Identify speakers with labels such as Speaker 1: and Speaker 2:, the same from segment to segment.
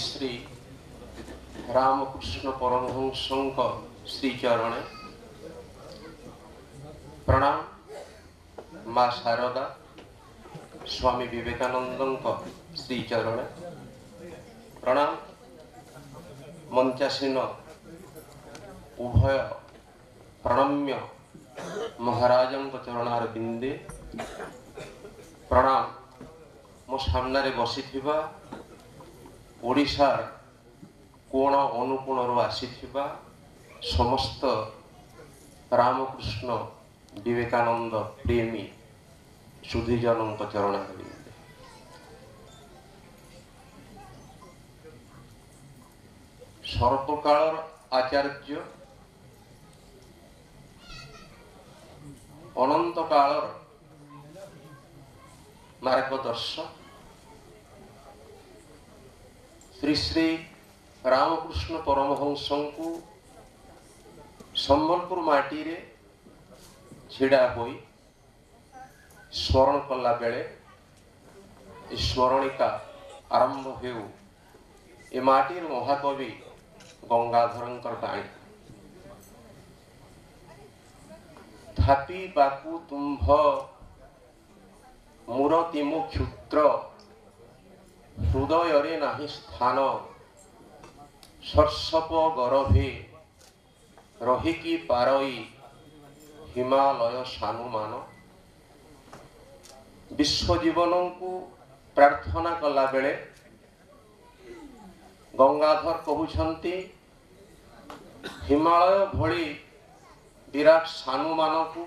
Speaker 1: श्री रामकृष्ण परमहंसंक श्रीचरणे प्रणाम। माँ शारदा स्वामी विवेकानंद श्रीचरणे प्रणाम। मंचासीन उभय प्रणम्य महाराज चरणार बिंदे प्रणाम। मो सामने बसी ओडिशार कोण अनुकोण आसीथिबा समस्त रामकृष्ण विवेकानंद प्रेमी सुधीजन चरण बिंदे सर्वकाल आचार्य अनंत काल मार्गदर्शक श्री श्री रामकृष्ण परमहंसों को संबलपुर माटी रे छिड़ा होई स्मरण कला बेले स्मरणिका आरंभ हेउ ए माटीर महाकवि गंगाधरंकर बाणी थापी बाकू तुम्भ मूरतिमु क्षुद्र हृदय रे नाही स्थान सर्षप गरभे रहिकी पारई हिमालय सानुमान विश्वजीवन को प्रार्थना कला बेले गंगाधर कहउछंती हिमालय भली विराट सानुमान को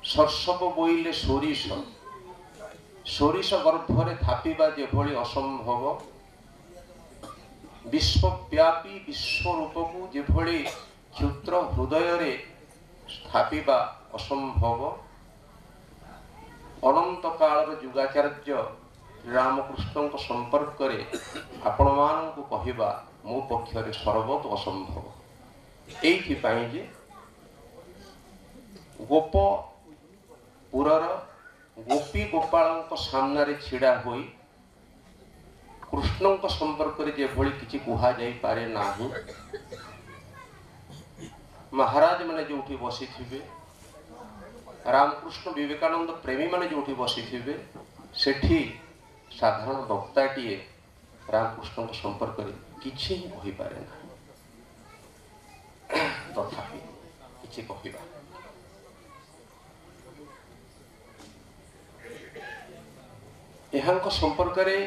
Speaker 1: सर्षप बोइले सोरिष सोरिष गर्भरे थापिबा जेभली असंभव विश्वव्यापी विश्वरूप को जेभली क्षुद्र हृदय रे स्थापिबा असंभव अनंत काल युगाचार्य रामकृष्ण संपर्क रे आपण मानक कहिबा मो पक्षरे सर्वत असंभव। एइथि पई जे गोपपुरर गोपी गोपाल सामने छिड़ा होई कृष्ण संपर्क रे जेभली किछि कुहा जाई पारे नाही। महाराज माने जोठी बसी थिबे रामकृष्ण विवेकानंद प्रेमी माने जोठी बसी थिबे सेठी साधारण वक्ताटीए रामकृष्ण संपर्क रे किछि ही कहि पारे ना। तथापि किछि कहिबा एहांक संपर्क रे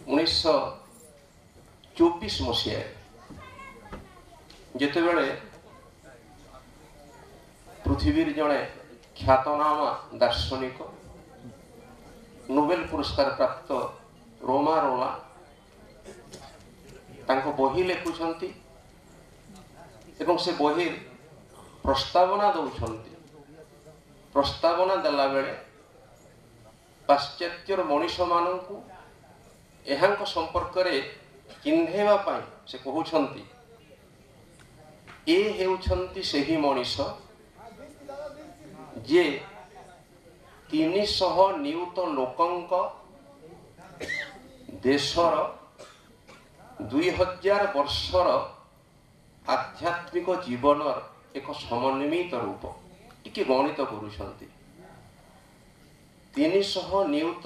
Speaker 1: 1924 मसीहा जेतेबेले पृथ्वीर जड़े ख्यातनामा दार्शनिक नोबेल पुरस्कार प्राप्त रोमा रोला तांको बही लेखुछंती एवं से बही प्रस्तावना दौछंती। प्रस्तावना देला बेले पाश्चात्यर मनीष मानू एहांक संपर्क रे चिन्हेबा पाई से कहउछंती ए हेउछंती सेही मनीष जे 300 नियुत लोकंक देशर 2000 वर्षर आध्यात्मिक जीवनर एक समन्वित रूप टिके गणित करुछंती। 300 नियुत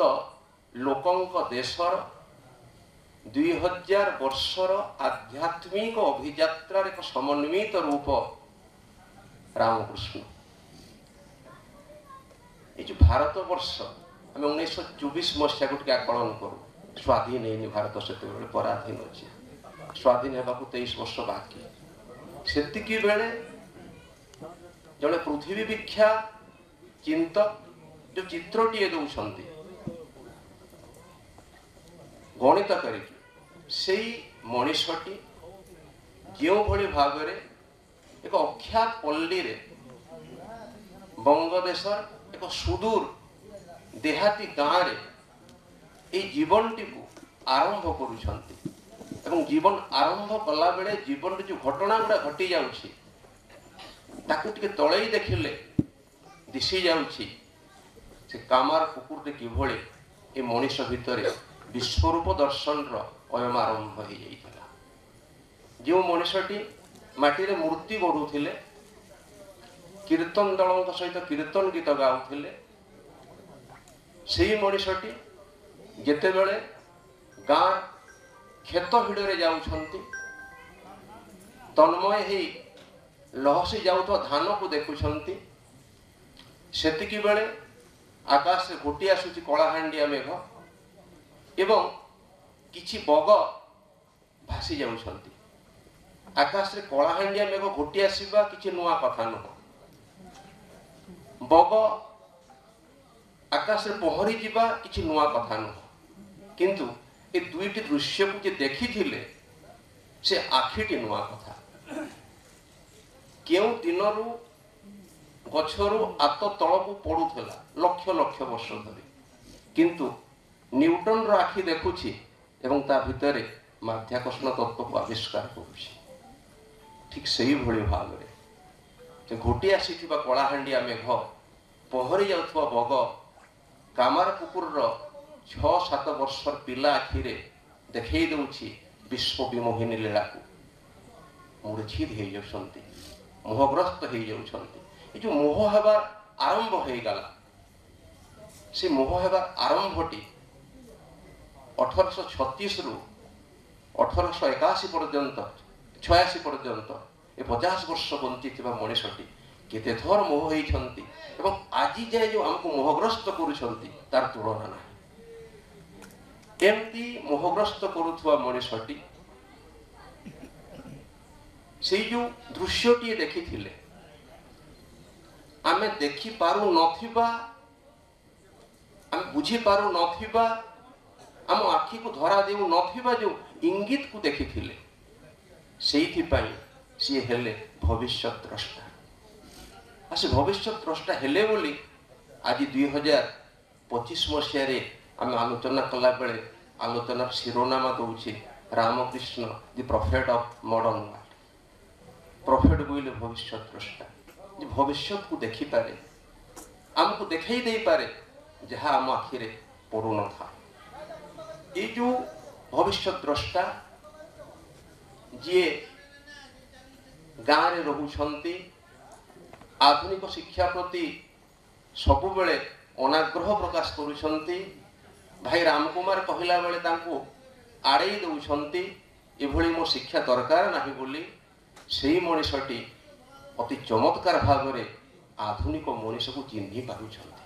Speaker 1: लोकंक देशर 2000 वर्षर आध्यात्मिक अभियात्रार एक समन्वित रूप रामकृष्ण। ये जो भारत वर्ष आम 1924 मसीहा को आकलन करूँ स्वाधीन है भारत से पराधीन अच्छे स्वाधीन होगा 23 वर्ष बाकी से बेले जड़े पृथ्वी विख्या चिंतक जो चित्रटीए दौरान गणित कर मनीषटी जो भली भाव एक अख्यात पल्ली रे बंगदेशर एक सुदूर देहाती गाँव रे जीवन टी आरंभ करुछंती एवं जीवन आरंभ कला बेले जीवन जो घटना गुड़ा घटी जाउछि ताकू टिके तळे देखिले दिशी जाउछि से कामार कुकुरटे किभଳି ए मनीष भितर विश्वरूप दर्शन अयम आरंभ हो जाइଥିଲା। जो मनुष्यटी माटी मूर्ति गढ़ुले कीर्तन दल सहित कीर्तन गीत गाउले से मनुष्यटी जेतेबेले गाँ खेत हिड़े जाउछंती तन्मय ही लहसी जाउथवा धान को देखुछंती सेतिकी बेले आकाश में घोटी आसुची कलाहांडिया मेघ एवं किछि बग भासी जाउछंती। आकाश रे कलाहांडिया मेघ घोटी आसीबा किछि नुआ कथा नुह। बग आकाश रे पहरी जिबा किछि नुआ कथा नुह। किंतु ए दुईटी दृश्य को जे देखी थिले से आखिटी नुआ कथा। केउ दिनरु गछरु आत तलकू पड़ुला लक्ष लक्ष वर्ष धरी किंतु न्यूटन रो आखि देखुछि एवं ता भितरे माध्याकर्षण तत्व को आविष्कार करुछि। ठीक सही भली भाव रे जे घोटी आसीथिबा कलाहांडिया मेघ पहरी जाउथबा बग कामार कुकुर रो 6-7 वर्षर पिला आखिरे देखई दउछि विश्व विमोहिनी लीला को मूर्छित हो जाउछंती मोहग्रस्त हो जाउछंती। ये जो मोह हेबार आरंभ हो गला से मोह हेबार आरंभटी 1836 रु 1881 पर्यंत 86 पर्यंत ए 50 वर्ष बंची मनुष्यटी केते थर मोह होइछंती एवं आज जाए जो हमको मोहग्रस्त करूछंती तार तुलना ना। एमती मोहग्रस्त करुवा मनुष्यटी से जो दृश्यटी देखी थिले आमे देखी पारु नथिबा आमे बुझी पारु नथिबा आम आखि को धरा देउ नथिबा जो इंगित को देखी थिले सेइथि पई सी हेले भविष्य द्रष्टा। से भविष्य द्रष्टा हेले बोली आज 2025 मसीह रे आम आलोचना कला बेले आलोचना शिरोनामा दउछि Ramakrishna the prophet of modern world. Prophet बोले भविष्य द्रष्टा जे भविष्य को देखी पारे आमको देखई दे पारे जहाँ आम आखिरे पड़ू न था। ये जो भविष्य द्रष्टा जी गाँव रे रहुछंती आधुनिक शिक्षा प्रति सबुबले अनाग्रह प्रकाश करुछंती। भाई रामकुमार कहला बेले तांको आड़े दउछंती एभली मो शिक्षा दरकार नाही बोली सेही मनुष्यटी अति चमत्कार भाव में आधुनिक मनुष्य को चिन्हि पारुछंती।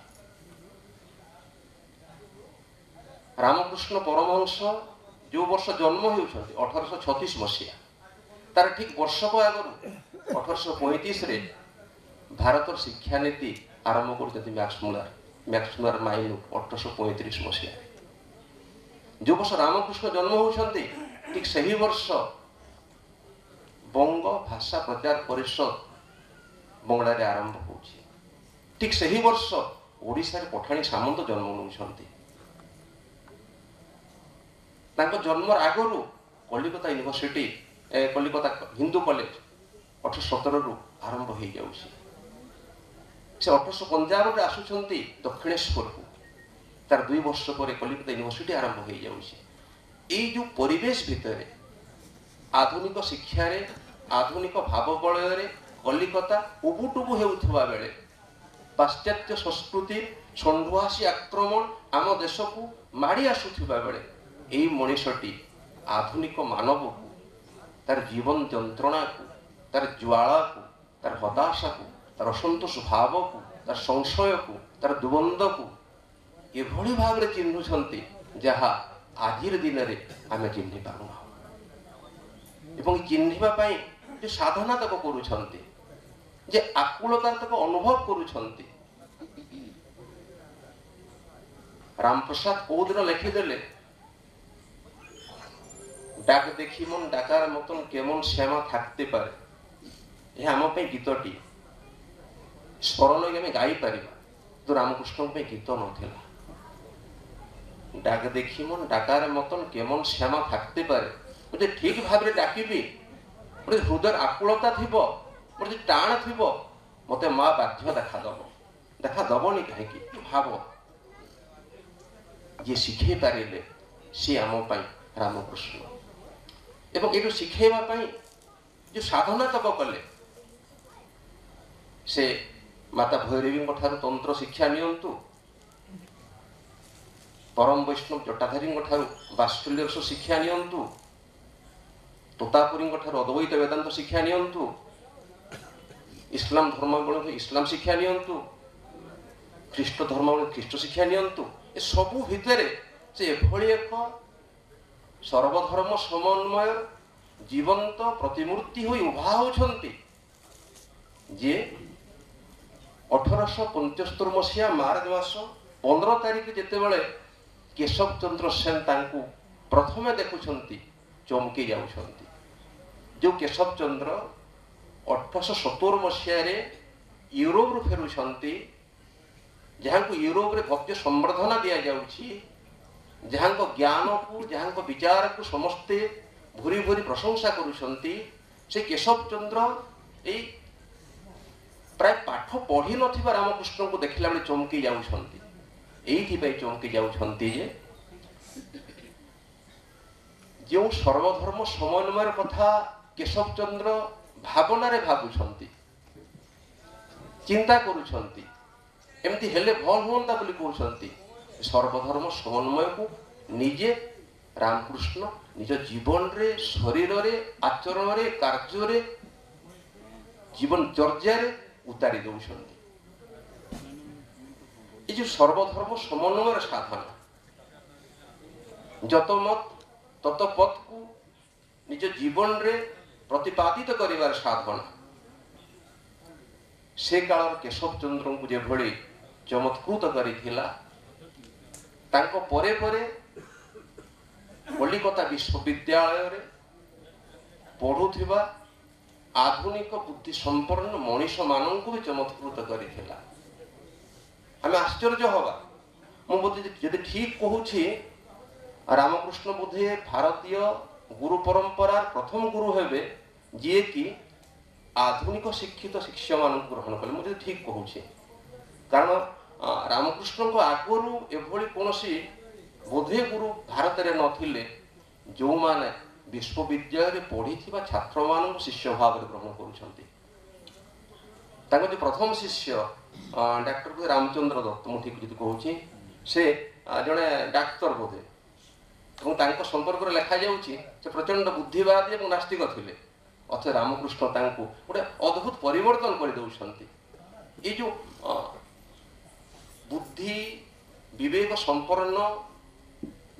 Speaker 1: रामकृष्ण परमहंस जो वर्ष जन्म होउछंती 1836 मसीहा तार ठीक वर्ष को आगर 1835 रे भारत शिक्षा नीति आरंभ करते मैक्समुलर माइनुक 1835 मसीहा। जो वर्ष रामकृष्ण जन्म होउछंती ठीक सही वर्ष बंग भाषा प्रचार परिषद बंगला रे आरंभ होउछि। ठीक सही वर्ष ओडिसा रे पठाणी सामंत जन्म होउछंती। तांको जन्म आगरु कलिकता यूनिवर्सिटी कलिकता हिंदू कॉलेज 1817 रु आरंभ हो जाउछि। से 1855 रे आसुछंती दक्षिणेश्वर को तार 2 वर्ष पर कलिकता यूनिवर्सिटी आरंभ हो जाउछि। ए जो परिवेश भितरे आधुनिक शिक्षा रे आधुनिक भाव बलय रे कलिकता उबुटुबु हेउथबा बेले पाश्चात्य संस्कृति छंडुआसी आक्रमण आम देश को माड़ी आसुथिबा बेले एई मनुष्यटी आधुनिक मानव को तार जीवन जंत्रणा को तार ज्वाला को तार हताशा को तार असंतोष भाव को तार संशय को तार द्वंद्व को एभली भाव रे चिन्हुछंती जहाँ आजिर दिन रे आमे चिन्हि पारुना एवं चिन्हिबा पई जे साधना तक करूछंती जे आकुलता तक अनुभव करूछंती। रामप्रसाद कौदिन लिखिदेले डाक देखी मन डाकार मतन केमन श्यामा थाकते पारे यह आम गीतटी स्वर लगे आम गाई पार तो रामकृष्ण गीत नाला। डाक देखी मन डाकार मतन केमन श्यामा थाकते पारे मुझे ठीक भाव में डाकिबी मोटे हृदय आकुलता थी मोटे टाण थी मत माँ बाध्य देखा दबनी कहीं भाव ये शिखे पारे सी आम रामकृष्ण एवं ये शिखेवा जो साधना तक कले से माता भैरवी ठार तंत्र शिक्षा नियंतु परम वैष्णव जटाधारी ठार बात्सल्य रस शिक्षा नियंतु तोतापुरी ठार अद्वैत वेदांत शिक्षा नियंतु इस्लाम धर्म इस्लाम शिक्षा नियंतु ख्रीष्ट धर्म ख्रीष्ट शिक्षा नियंतु ए सबु भितर से एभली एक सर्वधर्म समन्वय जीवंत प्रतिमूर्ति होई उभा होछंती जे 1875 मसीहा मार्च मास 15 तारिख जेतेबेले केशव चंद्र सेन तांकु प्रथमे देखुछंती चमकी जाउछंती जो केशव चंद्र 1870 मसीहा यूरोप रु फेरुछंती जहाँ को यूरोप रे भव्य संवर्धना दिया जाउछि जहाँ को ज्ञान को जहाँ को विचार को समस्ते भूरी भूरी प्रशंसा करुछंती से केशव चंद्र ए प्राय पाठ पढ़ी नथिबा रामकृष्ण को देखला बेले चमकी जाउछंती एइथि पई चमकी जाउछंती जे जो सर्वधर्म समन्वय कथा केशव चंद्र भावना रे भाबुछंती चिंता करुछंती एमती हेले भल होता बोली कहते सर्वधर्म समन्वय को निजे रामकृष्ण निज जीवन रे शरीर रे आचरण रे कार्य रे जीवन चर्या रे उतारी दौरान ये जो सर्वधर्म समन्वय साधना जत मत तत पथ को निज जीवन रे प्रतिपादित करिवार साधना से काल केशव चंद्र को जेभली चमत्कृत करिथिला तांको परे परे कलिकता विश्वविद्यालय रे पढ़ुथिबा आधुनिक बुद्धि संपन्न मनीष माननकु भी चमत्कृत करिथिला हमें आश्चर्य हवा मु बोधे यदि ठीक कहूछि रामकृष्ण बोधे भारतीय गुरु परंपरार प्रथम गुरु हेबे जे कि आधुनिक शिक्षित शिष्य मान ग्रहण कले मुझे ठीक कहूँ कारण रामकृष्ण को आगु एभली कौन बोधे गुरु भारत में नथिले जो माने विश्वविद्यालय पढ़ी छात्र मान शिष्य भाव में ग्रहण कर जो प्रथम शिष्य डॉक्टर रामचंद्र दत्त मुझे ठीक कहूँ से जड़े डाक्तर बोधे संपर्क में लिखा जाऊँगी से प्रचंड बुद्धिवादी और नास्तिक थे अथ रामकृष्ण तांको गोटे अद्भुत परिवर्तन कर दौरान ये जो बुद्धि विवेक संपन्न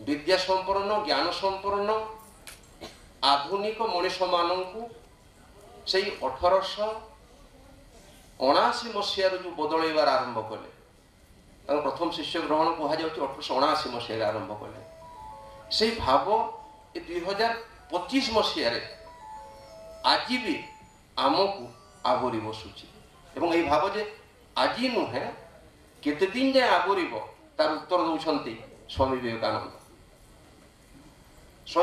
Speaker 1: विद्या संपन्न ज्ञान संपन्न आधुनिक मनीष मानू से 1879 मसीह जो बदलैबार आरंभ कले प्रथम शिष्य ग्रहण कहुच्छे 1879 मसीह आरंभ कले से भाव ये 2025 मसीह आज भी आमको आवरी बसुची एवं ये भाव जे आज नुहे केते दिन जाए आवरी तार उत्तर दौरान स्वामी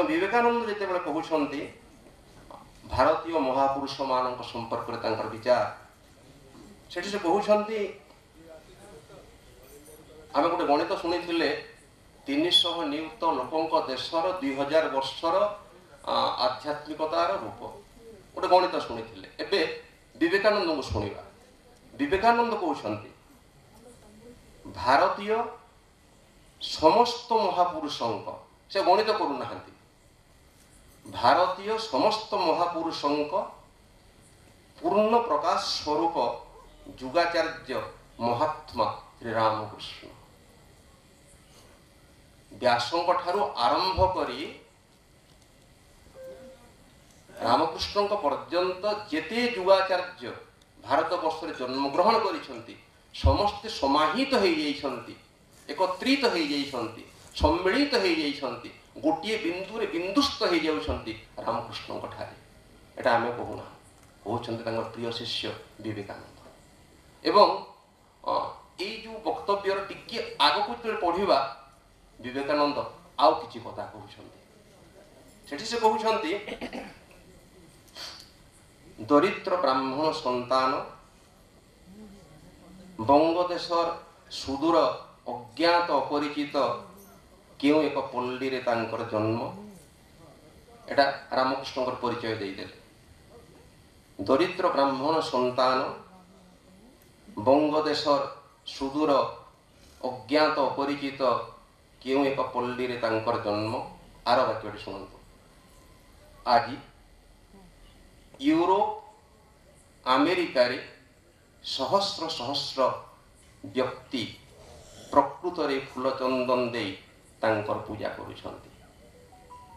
Speaker 1: विवेकानंद जिते कहते भारतीय महापुरुष मान संपर्क में विचार से कहते आम गोटे गणित शुणी 300 नियुक्त लोकों देशर 2000 वर्षर आध्यात्मिकतार रूप गोटे गणित शुणी एबे विवेकानंद को शुणा विवेकानंद कहते भारतीय समस्त महापुरुषों से गणित करूना भारतीय समस्त महापुरुषों पूर्ण प्रकाश स्वरूप जुगाचार्य महात्मा श्री रामकृष्ण व्यासों ठारू आरंभ करी रामकृष्ण पर्यंत जेते जुगाचार्य भारत वर्ष जन्मग्रहण करिसेंती समस्ते समाहित हो जाइछंती एकत्रित हो जाइछंती सम्मिलित हो जाइछंती गोटे बिंदु रे बिंदुस्थ हो जाउछंती रामकृष्ण ठारे एटा आमे कहूना कहउछंती तांकर प्रिय शिष्य विवेकानंद एवं ए जो वक्तव्य टिके आगो को पढ़िबा विवेकानंद आउ किछि कथा कहउछंती सेठी से कहउछंती दरिद्र ब्राह्मण संतान बंगदेशर सुदूर अज्ञात अपरिचित केउ एक पल्ली रे तांकर जन्म एटा रामकृष्ण परिचय देदेले दरिद्र ब्राह्मण संतान बंगदेशर सुदूर अज्ञात अपरिचित केउ एक पल्ली रे तांकर जन्म आर वाक्य शुणु आज यूरोप अमेरिका रे सहस्र सहस्र व्यक्ति प्रकृत रे फूल चंदन दे तांकर पूजा करुछंती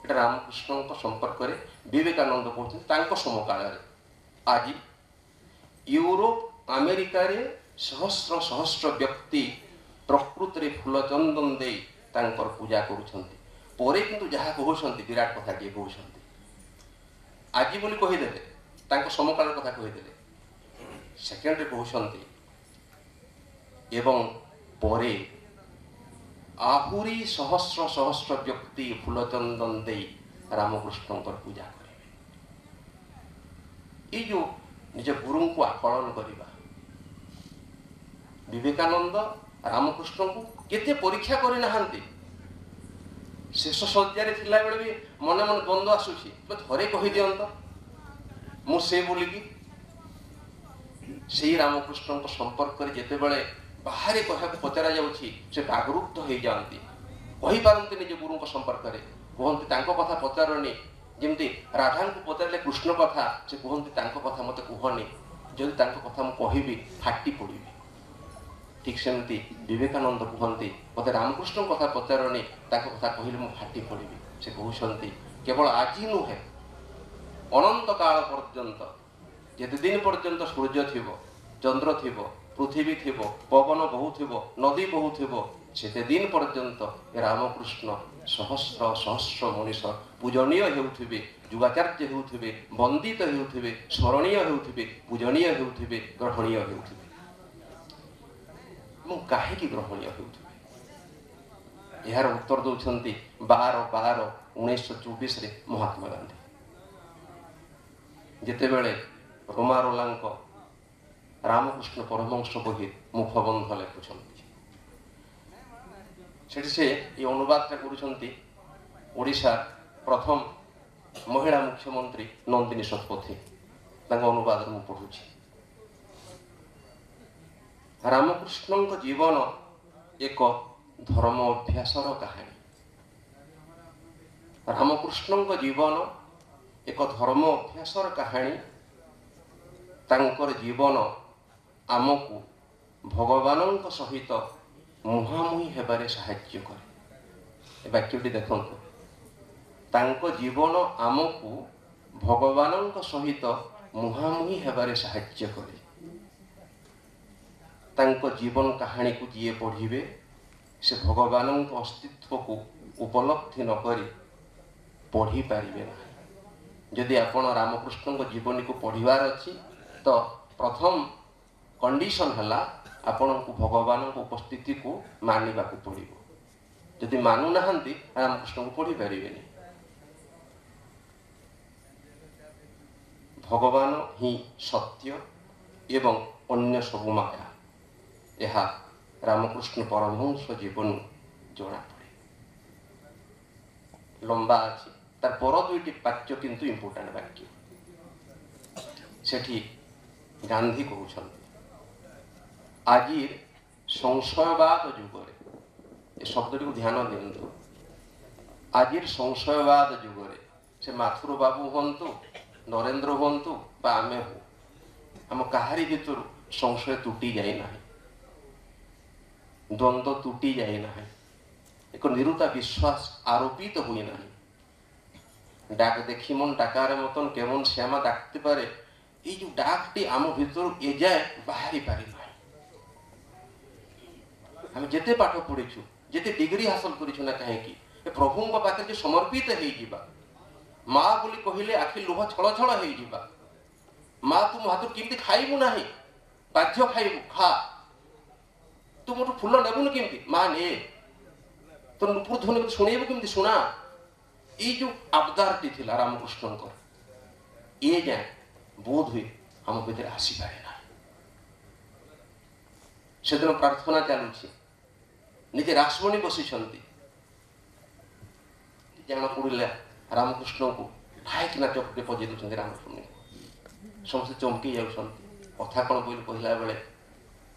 Speaker 1: एटा रामकृष्ण संपर्क रे विवेकानंद कहते तांको समकाल रे आज यूरोप अमेरिका रे सहस्र सहस्र व्यक्ति प्रकृत रे फूल चंदन दे तांकर पूजा करुछंती परे किंतु जहा कहउछंती विराट कथा के कहउछंती आज बोली कहिदेले तांको समकाल कथा कहिदेले सेकेंड रे कहउछंती एवं परे आहुरी सहस्र सहस्र व्यक्ति फूल चंदन दे रामकृष्ण पूजा करेंगे ये जो निज गुरु को आकलन करवा विवेकानंद रामकृष्ण को केते परीक्षा करि नहांती शेष सज्जार थिला बेले भी मन मन द्वंद आसुची तो थरे कहि दियंत मु से बोलिकी से रामकृष्ण संपर्क रे जेते बेले बाहर कथा पचरा जाउछि से जागरूक हो जाती कही पारती निज गुरु संपर्क में कहते तांको कथा पचारनी जमती राधा को पचारे कृष्ण कथा से कहते तांको कथा मत कहनी जदि तांको कथा मु कहिबी फाटी पड़ी ठीक सेमती विवेकानंद कहते मत रामकृष्ण कथा पचारनी तांको कथा कहले मु फाटी पड़ी से कहते केवल आज नुहे अनंत काल पर्यंत जेते दिन पर्यंत सूर्य थिबो चंद्र थिबो पृथ्वी थिबो पवन बहुथिबो नदी बहुथिबो सेते दिन पर्यंत रामकृष्ण सहस्र सहस्र मनीष पूजनीय हेउथिबे जुगाचार्य हेउथिबे वंदित हेउथिबे स्मरणीय हेउथिबे पूजनीय हेउथिबे ग्रहणीय हेउथिबे मु काहे की ग्रहणीय हेउथिबे यार उत्तर दउछंती 12/12/1924 रे महात्मा गांधी जेते बेले रोमारोलांको रामकृष्ण परमहंस बही मुखबंध लिखुंट से ये अनुवाद करुशार प्रथम महिला मुख्यमंत्री नंदिनी शतपथी अनुवाद में पढ़ुची रामकृष्ण जीवन एक धर्म अभ्यासर कहानी रामकृष्ण जीवन एक धर्म अभ्यासर कहानी तांकर जीवन आमको भगवान सहित मुहांमुही हेबारे साहाय्य करे वाक्यटी देखंतु तांको जीवन आमको भगवान सहित मुहांमुही हेबारे साहाय्य करे तांको जीवन कहानी को जी पढ़िबे से भगवान अस्तित्व को उपलब्धि न करी पढ़ी पारिबे ना जदि आपण रामकृष्ण जीवन को पढ़िबार अछि तो प्रथम कंडीशन है आपण को भगवान उपस्थिति को मानिबा को पड़िबो जदि मानु नाहंती रामकृष्ण को पढ़ी पारिबे नहीं भगवान ही सत्य एवं अन्य सब माया यह रामकृष्ण परमहंस जीवन जना पड़े लंबा अच्छी तार पर दुईटी वाक्य किंतु इंपोर्टेंट वाक्य सेठी गांधी कहउछंती आज संशयवाद जुगरे ये शब्द को ध्यान दिंतु आज संशयवाद जुगरे से माथुर बाबू हंतु नरेंद्र हंतु बा आमे हो आम कहारी भितर संशय तुटी जाए ना द्वंद्व तुटी जाए ना एक निरुता विश्वास आरोपित तो हुए ना डाक देखी मन डाकार मतन केमन श्यामा डाकते पारे ये जो डाकटी आम भीतर ए जाए बाहरी पारि ना हम जेते पाठ पढ़ीछु जेते डिग्री हासिल करिछु ना कहे कि प्रभु पाखे जो समर्पित हो जीवा माँ बोली कहले आखि लुह छल छल हो जीवा माँ तुम हाथ केमती खाइबु ना बाध्य खाइबु खा तू मोटू फुल नेबुन केमती माँ ने तो नुपुर ध्वनि शुणेबु केमती शुणा ये जो आबदारटी थिला रामकृष्ण ये जाए बोध हुए आम भीतर आसी पारे ना से दिन प्रार्थना चलुची निजे रासमणी बसी जान पड़ा रामकृष्ण को ठाईकिना चौकटे पजे दूसरे रामकृष्ण समस्त चमकी जाऊँ कथा कौन बोल कहला बेले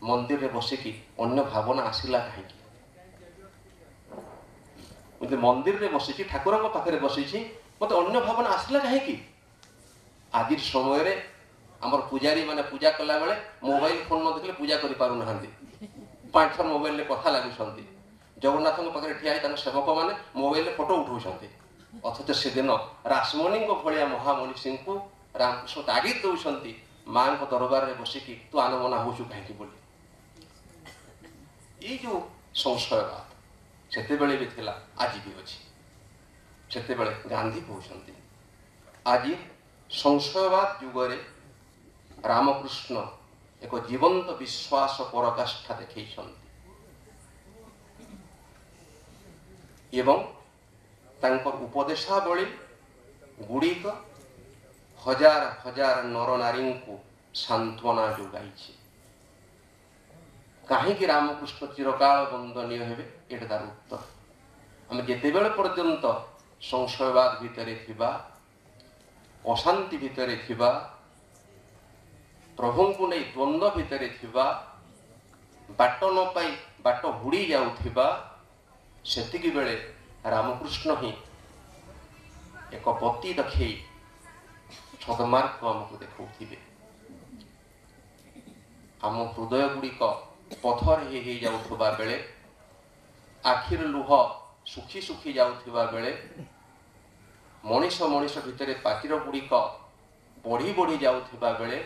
Speaker 1: मंदिर में बसिकी अन्य भावना आसला कहीं मंदिर में बसी ठाकुर पाखे बसी मत अन्य भावना आसला कहीं आज समय आमर पूजारी माने पूजा कला बेले मोबाइल फोन न देखले पूजा करि पारु नहांती 5 थर मोबाइल में कथा लागुछंती जगन्नाथ पाखे ठिया सेवक मैंने मोबाइल में फोटो उठाउछंती अथच से दिन रासमणि भाया महामनीषी को रामकृष्ण तागिद दौरान माँ दरबार में बसिकी तू आनमना हो कहीं बोली ये जो संशयवाद से भी थिला आज भी अच्छी से गांधी कहते आज संशयवाद जुगरे रामकृष्ण एक जीवंत विश्वास पराकाष्ठा देखई एवं तांकर उपदेशावली गुड़िक हजार हजार नर नारी को सांत्वना जोगाई कहीं रामकृष्ण चिरकाल वंदनीय हेबे एटा तार उत्तर आम जिते बेले पर्यंत संशयवाद भितर थिबा अशांति भितर थिबा प्रभु को नहीं द्वंद्व भितर थिबा बाट न पाई बाट हुड़ी जाउथिबा सेतिकी बेले रामकृष्ण ही एक पति देखई सदमार्ग को आमको देखौथिबे आम हृदय गुड़िक पथर हो जाउथबा बेले आखिर लुह सुखी सुखी जाउथबा बेले मनीष मनीष भितर पातिर गुड़िक बढ़ी बढ़ी जाउथबा बेले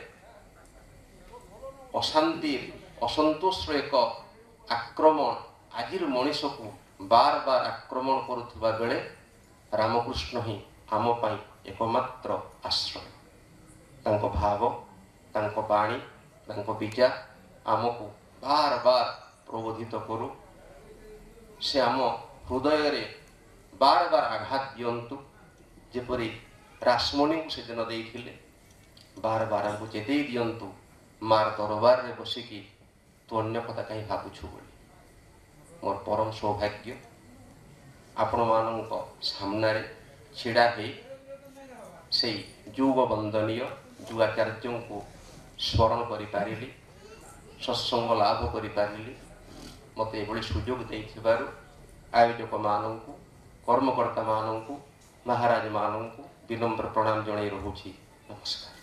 Speaker 1: अशांति असंतोष एक आक्रमण आज मनीष को बार बार आक्रमण करुवा बेले रामकृष्ण ही आम पाई एकमात्र आश्रय तांको भाव तांको बाणी तांको बीजा आमको बार बार प्रबोधित करू से आम हृदय रे बार बार आघात दियंतु जेपरी रासमणि को से दिन देइथिले बार बार हमको चेतई दियंतु मार दरबार रे बसिकी तू अन्य कथा कहीं भावुछु बोली मोर परम सौभाग्य आपण मानक सामने छिड़ा से युग वंदनीय युगाचार्यों को स्मरण करि पारिली सत्संग लाभ करि पारिली मत ये सुजोग देइथिबारु आयोजक मानक कर्मकर्ता मानक महाराज मानक विनम्र प्रणाम जणाई रहुछि। नमस्कार।